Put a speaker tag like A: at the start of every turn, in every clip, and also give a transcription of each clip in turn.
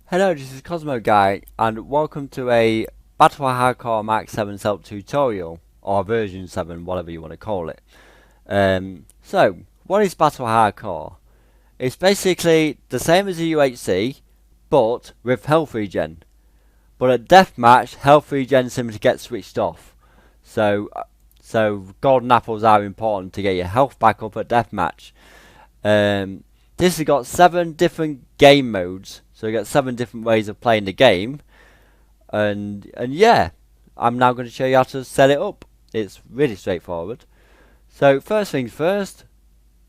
A: Hello, this is Cosmo Guy, and welcome to a Battle Hardcore Mk7 self tutorial, or version 7, whatever you want to call it. So, what is Battle Hardcore? It's basically the same as a UHC, but with health regen. But at deathmatch, health regen simply gets switched off. So golden apples are important to get your health back up at deathmatch. This has got 7 different game modes, so you got 7 different ways of playing the game, and yeah, I'm now going to show you how to set it up. It's really straightforward. So first things first,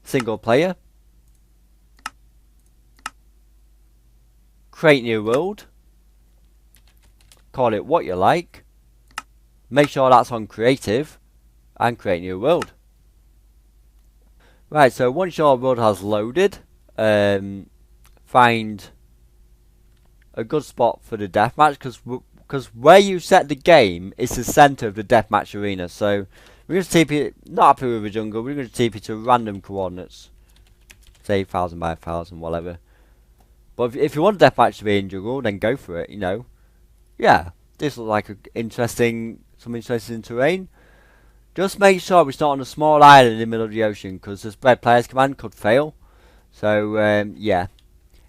A: single player, create new world, call it what you like, make sure that's on creative, and create new world. Right, so once your world has loaded, find a good spot for the deathmatch, because where you set the game is the center of the deathmatch arena. So we're going to TP, not happy with the jungle, we're going to TP to random coordinates, say 1000 by 1000, whatever. But if you want deathmatch to be in jungle, then go for it. Yeah, this looks like some interesting terrain. Just make sure it's not on a small island in the middle of the ocean, because the spread players command could fail. So yeah,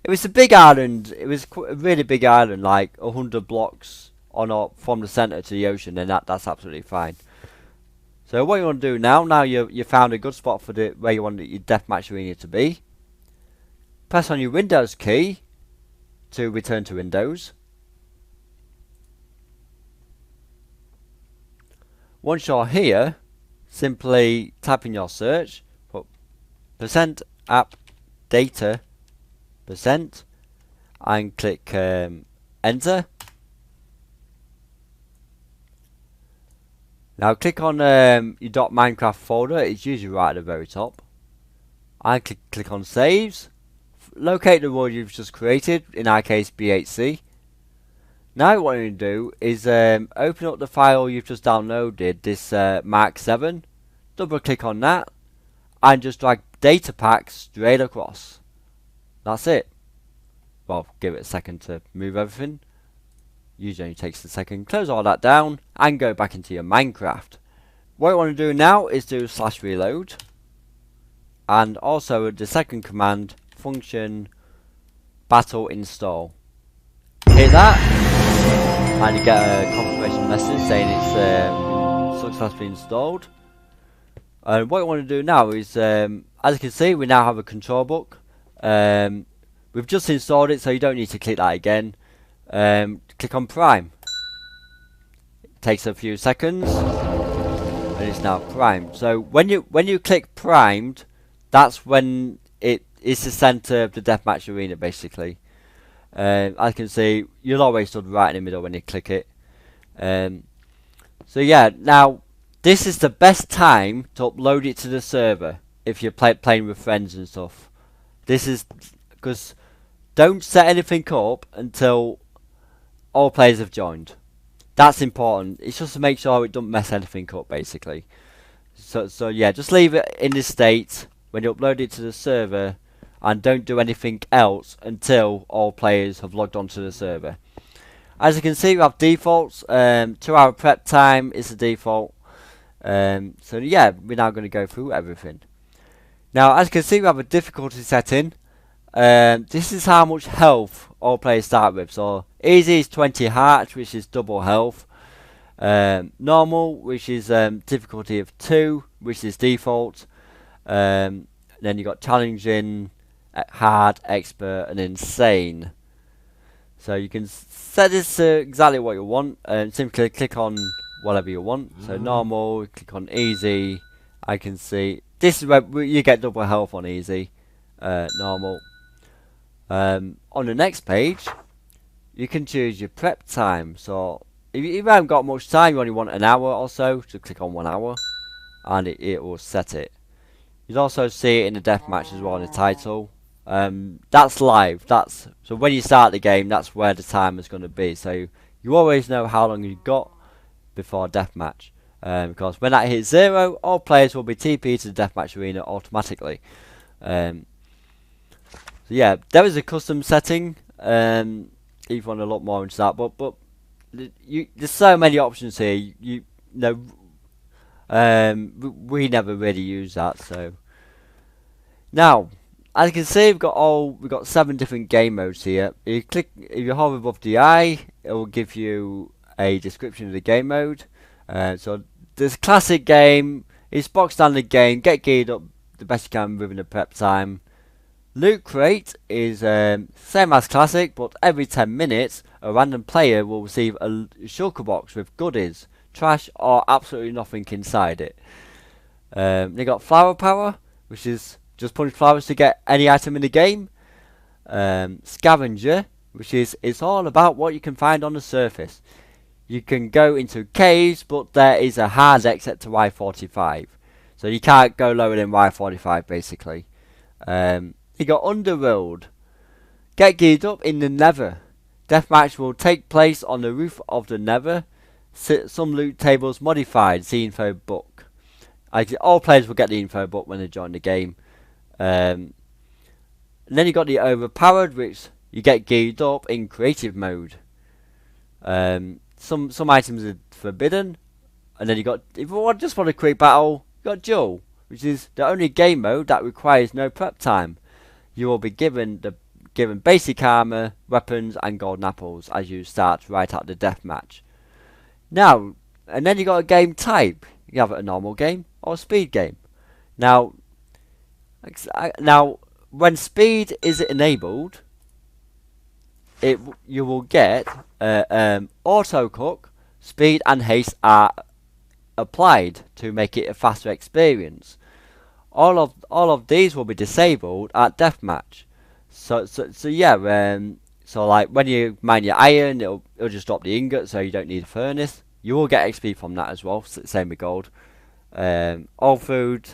A: it was a big island. It was a really big island, like 100 blocks from the center to the ocean, and that's absolutely fine. So what you want to do now you found a good spot for where you want your deathmatch arena to be. Press on your Windows key to return to Windows. Once you're here, simply type in your search, put %app data %, and click enter. Now click on your .minecraft folder. It's usually right at the very top, and click on saves. Locate the world you've just created, in our case BHC. Now what you do is open up the file you've just downloaded, this Mk7, double click on that, and just drag data pack straight across. That's it. Well, give it a second to move everything. Usually only takes a second. Close all that down and go back into your Minecraft. What you want to do now is do /reload, and also the second command, function battle install. Hit that, and you get a confirmation message saying it's successfully installed. And what you want to do now is, as you can see, we now have a control book. We've just installed it, so you don't need to click that again. Click on Prime. It takes a few seconds, and it's now primed. So when you click primed, that's when it is the center of the deathmatch arena, basically. As you can see, you'll always stood right in the middle when you click it. So yeah, now this is the best time to upload it to the server if you're playing with friends and stuff. This is because don't set anything up until all players have joined. That's important. It's just to make sure it don't mess anything up, basically. So yeah, just leave it in this state when you upload it to the server, and don't do anything else until all players have logged onto the server. As you can see, we have defaults. 2-hour prep time is the default. So yeah, we're now going to go through everything. Now, as you can see, we have a difficulty setting. This is how much health all players start with. So easy is 20 hearts, which is double health. Normal, which is difficulty of 2, which is default. Then you got challenging, hard, expert, and insane. So you can set this to exactly what you want, and simply click on whatever you want. So normal, click on easy. I can see this is where you get double health on easy. Normal. On the next page, you can choose your prep time. So if you haven't got much time, you only want an hour or so, just click on 1 hour, and it will set it. You'll also see it in the deathmatch as well in the title. That's live. So when you start the game, that's where the time is going to be. So you always know how long you've got before deathmatch. Because when that hits 0, all players will be TP'd to the deathmatch arena automatically. So yeah, there is a custom setting. if you want to look more into that. But there's so many options here. You know, we never really use that. So now, as you can see, we've got 7 different game modes here. If you hover above the eye, it will give you a description of the game mode. So this classic game is box standard game. Get geared up the best you can within the prep time. Loot crate is same as classic, but every 10 minutes a random player will receive a shulker box with goodies, trash or absolutely nothing inside it. They got flower power, which is just punch flowers to get any item in the game. Scavenger, which is it's all about what you can find on the surface. You can go into caves, but there is a hard exit to Y45, so you can't go lower than Y45 basically. You got Underworld. Get geared up in the Nether. Deathmatch will take place on the roof of the Nether. Some loot tables modified. See info book. All players will get the info book when they join the game. And then you got the Overpowered, which you get geared up in creative mode. Some items are forbidden, and then you got, if you just want a quick battle, you got Duel, which is the only game mode that requires no prep time. You will be given basic armor, weapons, and golden apples as you start right at the deathmatch. Now, and then you got a game type. You have a normal game or a speed game. Now, when speed is enabled, you will get auto cook, speed, and haste are applied to make it a faster experience. All of these will be disabled at deathmatch. So yeah. So like when you mine your iron, it'll just drop the ingot, so you don't need a furnace. You will get XP from that as well. Same with gold. All food.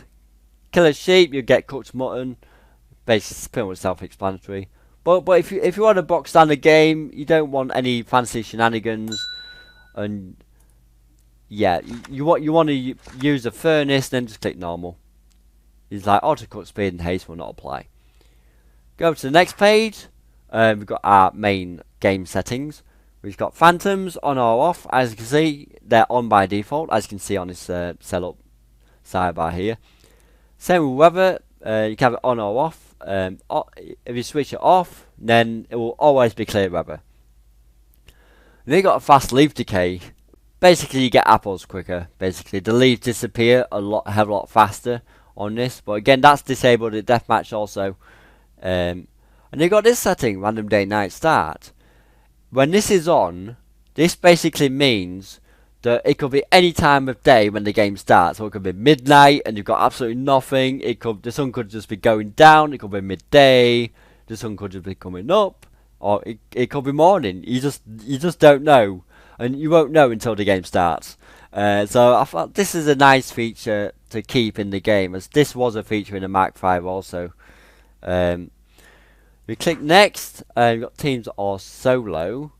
A: Kill a sheep, you get cooked mutton. Basically, pretty much self-explanatory. But if you want a box standard game, you don't want any fancy shenanigans, and yeah, you want to use a furnace, then just click normal. It's like auto cut, speed, and haste will not apply. Go to the next page. We've got our main game settings. We've got phantoms on or off. As you can see, they're on by default, as you can see on this setup sidebar here. Same with weather. You can have it on or off. If you switch it off, then it will always be clear weather. Then you got a fast leaf decay. Basically, you get apples quicker. Basically, the leaves disappear a hell of a lot faster on this. But again, that's disabled at deathmatch also. And you got this setting, random day night start. When this is on, this basically means that it could be any time of day when the game starts. So it could be midnight and you've got absolutely nothing. The sun could just be going down. It could be midday. The sun could just be coming up, or it could be morning. You just don't know, and you won't know until the game starts. So I thought this is a nice feature to keep in the game, as this was a feature in the Mark V also. We click next. We've got teams or solo.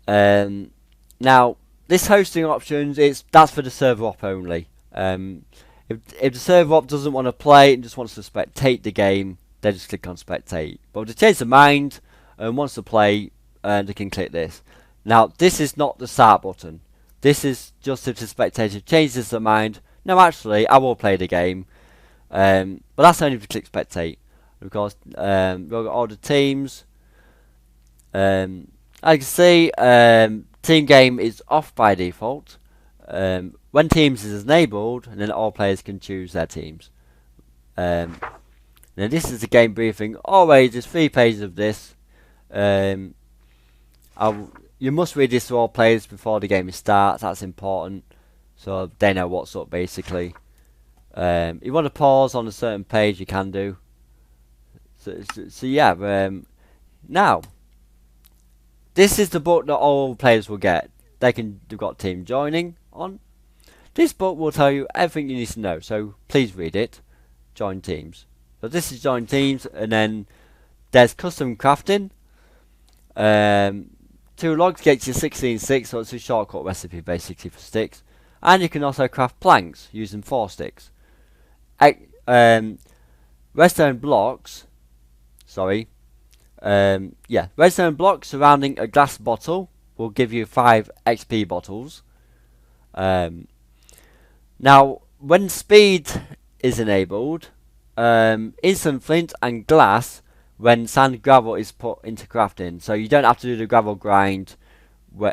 A: Now this hosting options, that's for the server op only. If the server op doesn't want to play and just wants to spectate the game, they just click on spectate. But if they change their mind and wants to play, they can click this. Now this is not the start button. This is just if the spectator changes their mind. No, actually, I will play the game. But that's only if you click spectate. Of course, we've got all the teams. As you can see, team game is off by default. When teams is enabled, and then all players can choose their teams. Now this is the game briefing. Always, there's 3 pages of this. You must read this to all players before the game starts. That's important, so they know what's up basically. You want to pause on a certain page, you can do. So yeah. Now, this is the book that all players will get. They've got team joining on. This book will tell you everything you need to know. So please read it. Join teams. So this is join teams, and then there's custom crafting. 2 logs gets you 16 sticks, so it's a shortcut recipe basically for sticks. And you can also craft planks using 4 sticks. Redstone blocks. Sorry. Yeah, redstone blocks surrounding a glass bottle will give you 5 XP bottles. Now, when speed is enabled, instant flint and glass when sand gravel is put into crafting. So you don't have to do the gravel grind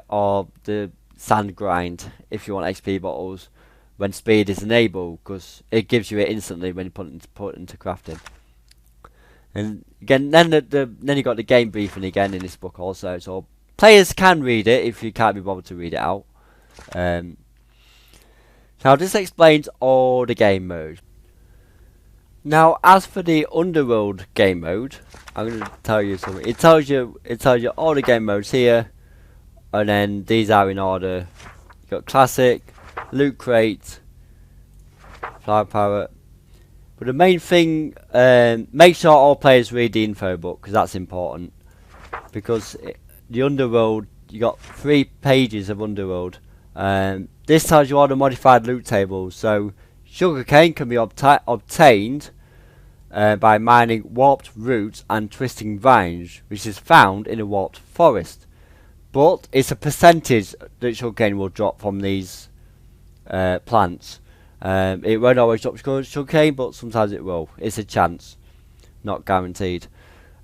A: or the sand grind if you want XP bottles when speed is enabled, because it gives you it instantly when you put it into crafting. And again, then you got the game briefing again in this book also, so players can read it if you can't be bothered to read it out. Now this explains all the game modes. Now, as for the Underworld game mode, I'm going to tell you something. It tells you all the game modes here, and then these are in order. You got Classic, Loot Crate, Flower Parrot. But the main thing, make sure all players read the info book, because that's important. Because the Underworld, you got 3 pages of Underworld. This tells you all the modified loot tables. So sugarcane can be obtained by mining warped roots and twisting vines, which is found in a warped forest. But it's a percentage that sugarcane will drop from these plants. It won't always drop sugarcane, but sometimes it will. It's a chance, not guaranteed.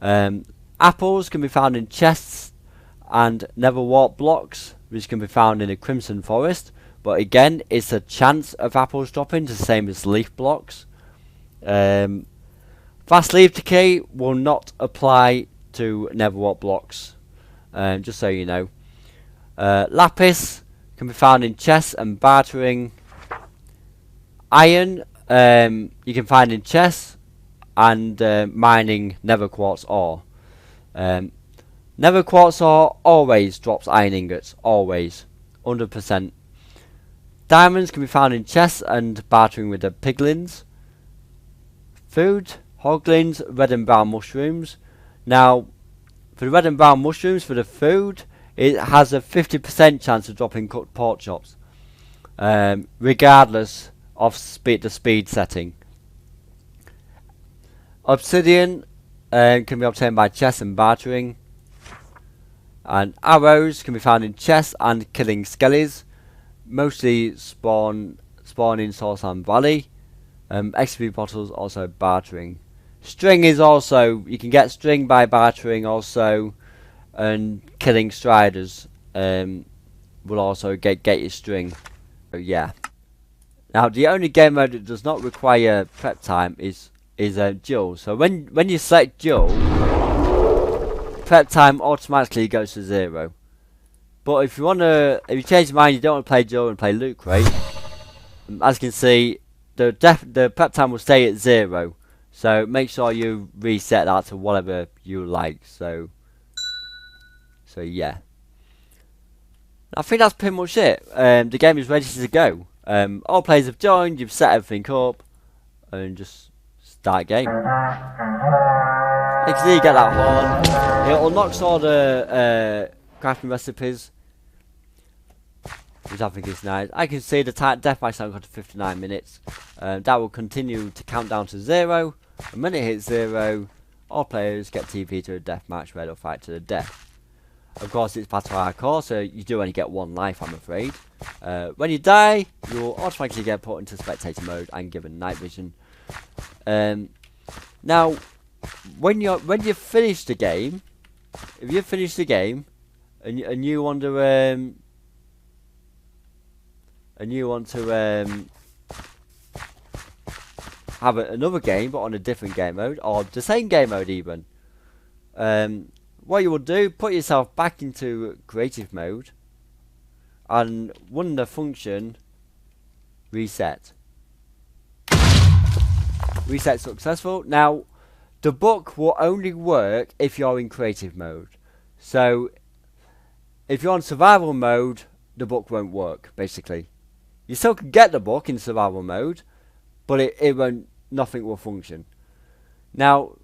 A: Apples can be found in chests and never warp blocks, which can be found in a crimson forest. But again, it's a chance of apples dropping, the same as leaf blocks. Fast leaf decay will not apply to never warp blocks, just so you know. Lapis can be found in chests and bartering. Iron you can find in chests and mining nether quartz ore. Nether quartz ore always drops iron ingots, always, 100%. Diamonds can be found in chests and bartering with the piglins. Food, hoglins, red and brown mushrooms. Now, for the red and brown mushrooms, for the food, it has a 50% chance of dropping cooked pork chops, regardless of the speed setting. Obsidian can be obtained by chests and bartering. And arrows can be found in chests and killing skellies. Mostly spawn in Soulsand Valley. XP bottles also bartering. String is also, you can get string by bartering also, and killing striders will also get your string. So yeah. Now the only game mode that does not require prep time is duel. So when you select duel, prep time automatically goes to 0. But if you change your mind, you don't want to play duel and play loot crate, as you can see, the prep time will stay at 0. So make sure you reset that to whatever you like. So yeah. I think that's pretty much it. The game is ready to go. All players have joined. You've set everything up, and just start game. You can see you get that horn. It unlocks all the crafting recipes, which I think is nice. I can see the deathmatch time got to 59 minutes. That will continue to count down to 0. And when it hits 0, all players get TP to a deathmatch where they'll fight to the death. Of course, it's battle hardcore, so you do only get 1 life, I'm afraid. When you die, you'll automatically get put into spectator mode and given night vision. Now, when you finish the game, if you finish the game and you want to have another game but on a different game mode, or the same game mode even, what you will do, put yourself back into creative mode and run the function reset. Reset successful. Now the book will only work if you're in creative mode. So if you're on survival mode, the book won't work, basically. You still can get the book in survival mode, but it won't, nothing will function. Now,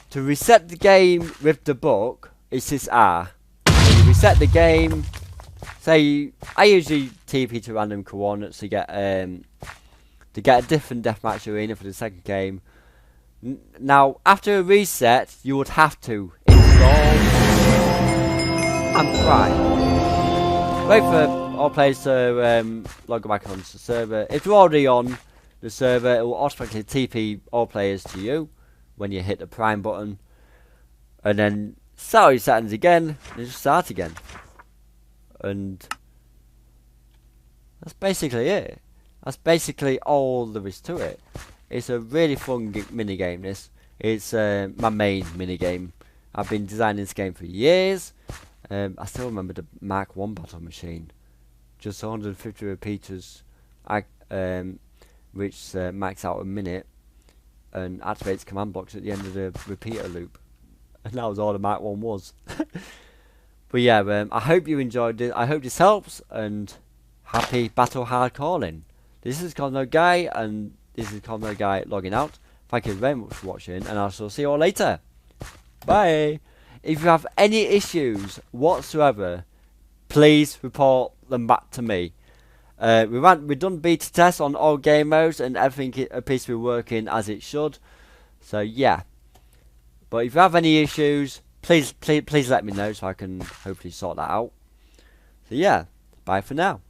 A: to reset the game with the book, it's this R. So you reset the game, say, I usually TP to random coordinates to get a different deathmatch arena for the second game. Now, after a reset, you would have to install and try. Wait for all players to log back onto the server. If you're already on the server, it will automatically TP all players to you when you hit the prime button. And then start your settings again, and just start again. And that's basically it. That's basically all there is to it. It's a really fun minigame, this. It's my main minigame. I've been designing this game for years. I still remember the Mark 1 battle machine. Just 150 repeaters, which max out a minute, and activates command blocks at the end of the repeater loop. And that was all the Mark 1 was. But yeah, I hope you enjoyed it. I hope this helps, and happy battle hardcoring. This is Cosmo Guy, and this is Cosmo Guy logging out. Thank you very much for watching, and I shall see you all later. Bye. If you have any issues whatsoever, please report them back to me. We've done beta tests on all game modes, and everything appears to be working as it should. So yeah. But if you have any issues, please let me know so I can hopefully sort that out. So yeah, bye for now.